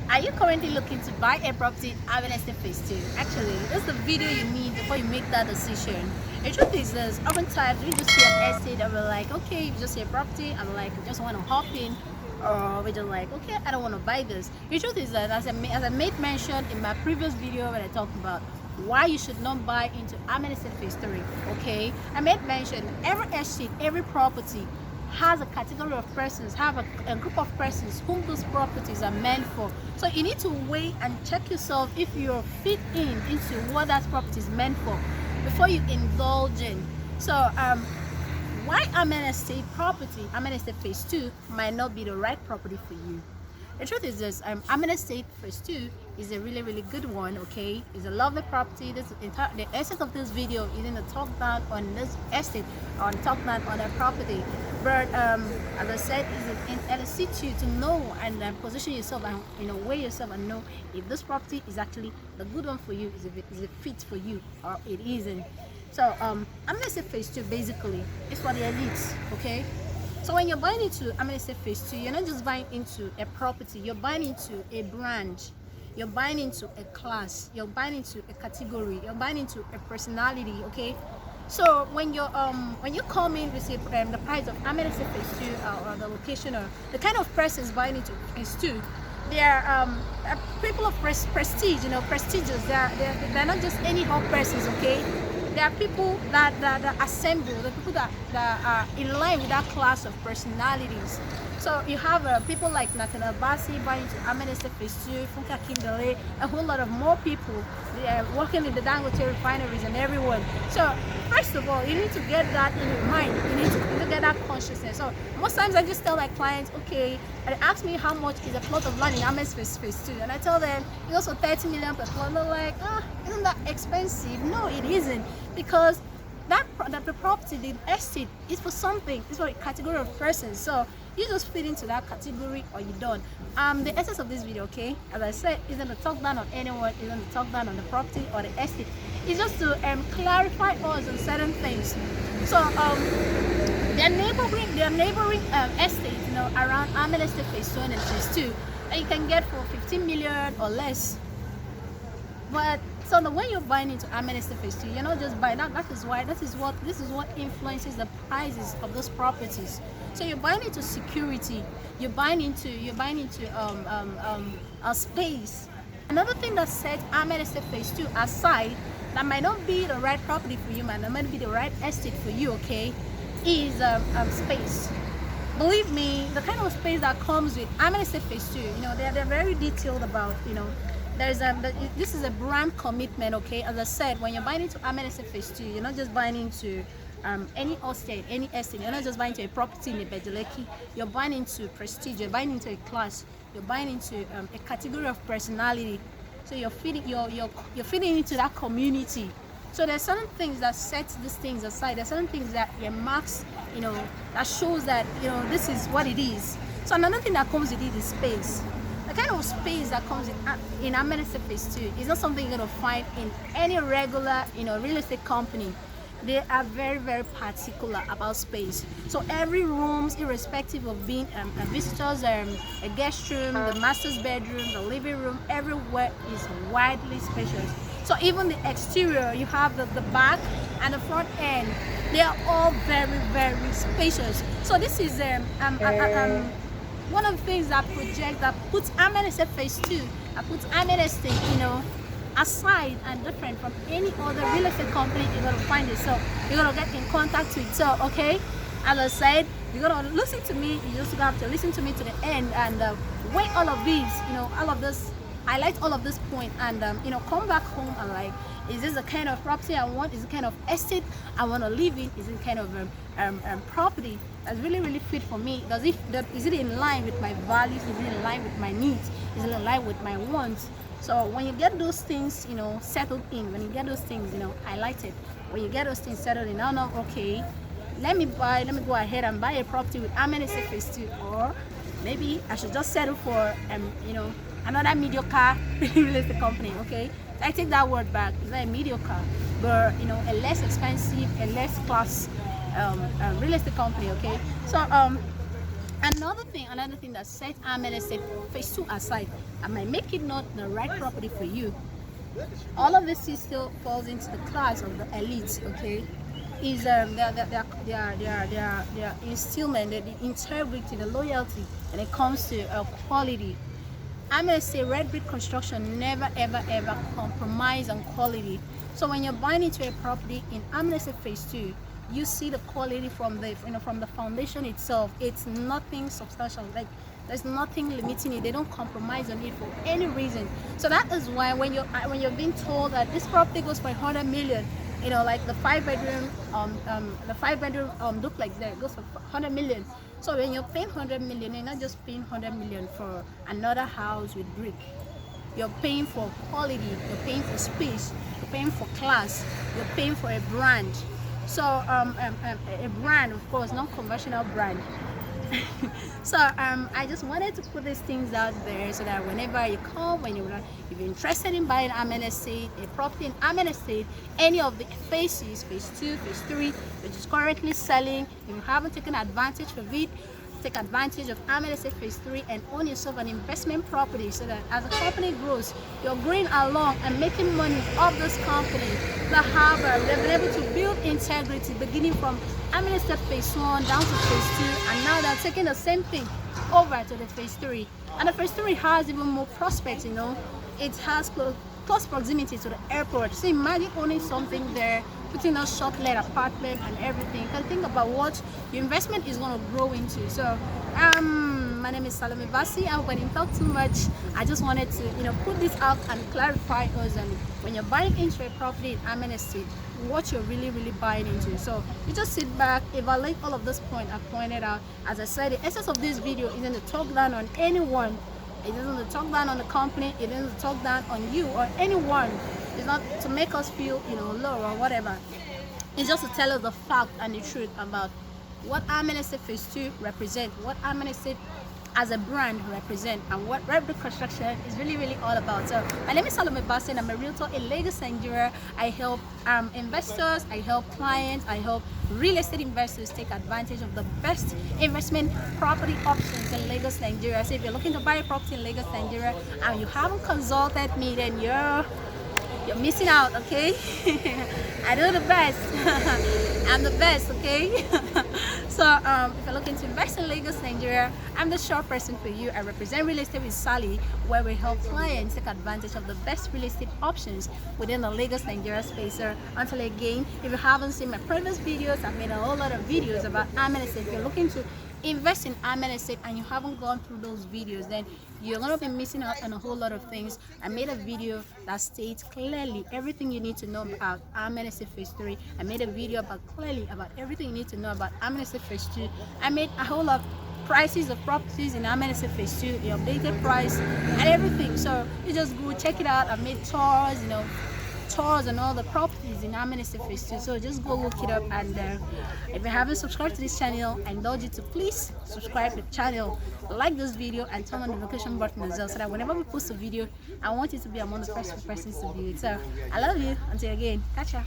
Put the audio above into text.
Are you currently looking to buy a property at Estate Phase 2? Actually, this is the video you need before you make that decision. The truth is this, oftentimes we just see an estate and we're like, okay, you just see a property, I'm like, I just want to hop in. Or we're just like, okay, I don't want to buy this. The truth is that, as I made mention in my previous video when I talked about why you should not buy into Estate Phase 3, okay? I made mention every estate, every property has a category of persons, have a group of persons whom those properties are meant for. So you need to weigh and check yourself if you're fit into what that property is meant for before you indulge in. So why Estate property, Estate Phase 2 might not be the right property for you. The truth is this, Estate Phase 2 is a really good one, okay? It's a lovely property. The essence of this video is in the talk down on this estate, on talk down on a property. But as I said, is in LC2 to know and position yourself and weigh yourself and know if this property is actually the good one for you, is it fit for you or it isn't. So Estate Phase 2 basically is for the elites, okay? So when you're buying into Estate Phase 2, you're not just buying into a property, you're buying into a branch, you're buying into a class, you're buying into a category, you're buying into a personality, okay? So when you come in with the price of Estate Phase 2 or the location or the kind of persons buying into Phase 2, they are people of prestige, prestigious. They're not just any hot persons, okay? There are people that assemble, the people that are in line with that class of personalities. So you have people like Nathaniel Bassi buying into Estate Phase 2, Funka Kindale, a whole lot of more people. They are working in the Dangote refineries and everyone. So first of all, you need to get that in your mind. You need to get that consciousness. So most times I just tell my clients, okay, and they ask me how much is a plot of land in Estate Phase 2, and I tell them it's also 30 million per plot. They're like, isn't that expensive? No, it isn't, because the property, the estate, is for something. It's for a category of persons. So you just fit into that category or you don't. The essence of this video, okay, as I said, isn't to talk down on anyone, isn't to talk down on the property or the estate. It's just to clarify us on certain things. So their neighboring estate, around Estate Phase 1 and Phase 2, that you can get for 15 million or less. But so when you're buying into Estate Phase 2, you're not just buying that. This is what influences the prices of those properties. So you're buying into security, you're buying into a space. Another thing that sets Estate Phase 2 aside, that might not be the right property for you, might not be the right estate for you, okay, is space. Believe me, the kind of space that comes with Estate Phase 2, they're very detailed about, this is a brand commitment, okay? As I said, when you're buying into Estate Phase 2, you're not just buying into any estate. You're not just buying into a property in a Bedeleki. You're buying into prestige. You're buying into a class. You're buying into a category of personality. So you're fitting into that community. So there's certain things that set these things aside. There's certain things that marks, that shows that this is what it is. So another thing that comes with it is space. The kind of space that comes in Estate Phase 2 is not something you're going to find in any regular real estate company. They are very particular about space. So every room, irrespective of being a visitor's a guest room, the master's bedroom, the living room, everywhere is widely spacious. So even the exterior, you have the back and the front end, they are all very spacious. So this is one of the things that puts Estate Phase 2, that puts Estate, aside and different from any other real estate company you're going to find yourself. You're going to get in contact with. So, okay, as I said, you're going to listen to me. You just have to listen to me to the end and weigh all of these, all of this, highlight all of this point, and come back home and like, is this the kind of property I want? Is it the kind of estate I want to live in? Is it kind of property that's really fit for me? Is it in line with my values? Is it in line with my needs? Is it in line with my wants? So when you get those things, settled in, when you get those things, highlighted, when you get those things settled in, now, okay, let me go ahead and buy a property with Estate Phase 2, or maybe I should just settle for, another mediocre real estate company, okay? I take that word back. It's not a mediocre, but a less expensive, a less class real estate company, okay? So Another thing that set Estate Phase 2 aside, I might make it not the right property for you. All of this still falls into the class of the elites, okay? Is their instillment, the integrity, the loyalty when it comes to quality. I'm gonna say red brick construction never ever compromise on quality. So when you're buying into a property in Estate Phase 2, you see the quality from the from the foundation itself. It's nothing substantial. Like there's nothing limiting it. They don't compromise on it for any reason. So that is why when you're being told that this property goes for 100 million, like the five bedroom duplex there goes for 100 million. So when you're paying 100 million, you're not just paying 100 million for another house with brick. You're paying for quality, you're paying for space, you're paying for class, you're paying for a brand. So a brand, of course, non-conventional brand. So I just wanted to put these things out there so that whenever you come, if you're interested in buying Estate, a property in Estate, any of the phases, phase 2, phase 3, which is currently selling, if you haven't taken advantage of it, take advantage of Estate Phase 3 and own yourself an investment property, so that as the company grows, you're growing along and making money off this company. They've been able to build integrity beginning from Estate Phase 1 down to Phase 2, and now they're taking the same thing over to the Phase 3. And the Phase 3 has even more prospects, it has close proximity to the airport. So imagine owning something there, putting a short-let apartment and everything. You can think about what your investment is going to grow into. So my name is Salome Basi. I hope I didn't talk too much. I just wanted to put this out and clarify us, and when you're buying into a property in Estate, what you're really buying into. So you just sit back, evaluate all of this point I pointed out. As I said, the essence of this video isn't to talk down on anyone. It isn't to talk down on the company. It isn't to talk down on you or anyone. It's not to make us feel low or whatever. It's just to tell us the fact and the truth about what Estate Phase 2 represent, what Estate as a brand represent, and what red brick construction is really all about. So my name is Salome Basi, and I'm a realtor in Lagos, Nigeria. I help investors, I help clients, I help real estate investors take advantage of the best investment property options in Lagos, Nigeria. So if you're looking to buy a property in Lagos, Nigeria, and you haven't consulted me, then you're missing out, okay? I do the best. I'm the best, okay? So if you're looking to invest in Lagos, Nigeria, I'm the sure person for you. I represent Real Estate with Sally, where we help clients take advantage of the best real estate options within the Lagos, Nigeria space. So until again, if you haven't seen my previous videos, I've made a whole lot of videos about Estate. If you're looking to invest in Estate and you haven't gone through those videos, then you're gonna be missing out on a whole lot of things. I made a video that states clearly everything you need to know about Estate Phase 3. I made a video clearly about everything you need to know about Estate Phase 2. I made a whole lot of prices of properties in Estate Phase 2, the updated price and everything. So you just go check it out. I made tours, tours and all the properties in Estate Phase 2. So just go look it up, and if you haven't subscribed to this channel, I indulge you to please subscribe to the channel, like this video, and turn on the notification button as well, so that whenever we post a video, I want you to be among the first persons to view it. So I love you. Until again, catch ya.